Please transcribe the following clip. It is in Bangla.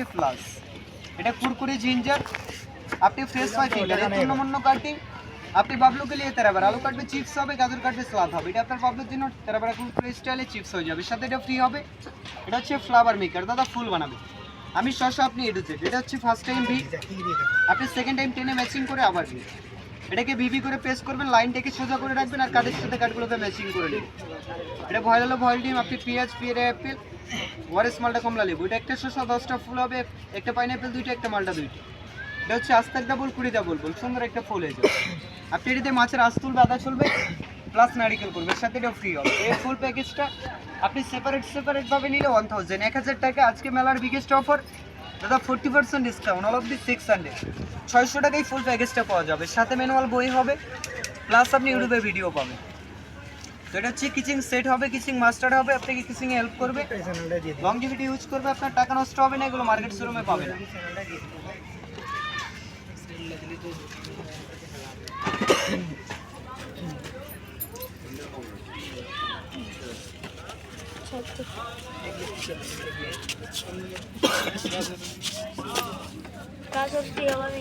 হচ্ছে প্লাস। এটা কুরকুরি জিঞ্জার, আপনি ফ্রেশ হয় ফিঙ্গার, এর নমন্য কাটিং। আপনি বাবলू के लिए তেরাবার আলু কাটবে, চিপস হবে, গাজর কাটবে, সালাদ হবে। এটা আপনার বাবলুর জন্য তেরাবার কুরকুরি স্টাইলে চিপস হয়ে যাবে, সাথে এটা ফ্রি হবে। এটা হচ্ছে ফ্লাওয়ার মেকার, দাদা ফুল বানাবে। আমি শসা, আপনি এ টু জেড। এটা হচ্ছে ফার্স্ট টাইম ভি, আপনি সেকেন্ড টাইম টেনে ম্যাচিং করে আবার ভি। এটাকে ভিভি করে পেস্ট করবেন, লাইনটাকে সোজা করে রাখবেন আর কাঠের সাথে কাঠগুলোকে ম্যাচিং করে নেবেন। এটা ভয়েল হলো ভয়েল ডিম, আপনি পেঁয়াজ, পেয়ারা, অ্যাপেল, ওয়ারেস মালটা, কমলা লেবু। এটা একটা শসা 10টা ফুল হবে, একটা পাইনাপেল 2টা, একটা মালটা 2টা। এটা হচ্ছে আস্তাক ডাবল, 20 ডাবল বল, সুন্দর একটা ফুল হয়ে যাবে। আপনি এটাতে মাছের আঁশ তুলবে, আদা চলবে, প্লাস নারিকেল করবে, এর সাথে এটাও ফ্রি হবে। এই ফুল প্যাকেজটা আপনি সেপারেটভাবে নিলে 1000, 1000 টাকা। আজকে মেলার বিগেস্ট অফার দাদা, 40% ডিসকাউন্ট, অল অফ দি 600, 600 টাকায় ফুল প্যাকেজটা পাওয়া যাবে, সাথে ম্যানুয়াল বই হবে, প্লাস আপনি ইউটিউবে ভিডিও পাবেন। তো এটা হচ্ছে কিচিং সেট হবে, কিচিং মাস্টার হবে, আপনাকে কিচিংয়ে হেল্প করবে, লংজিভিটি ইউজ করবে, আপনার টাকা নষ্ট হবে না, এগুলো মার্কেট শোরুমে পাবে না। কাজ হচ্ছে আমার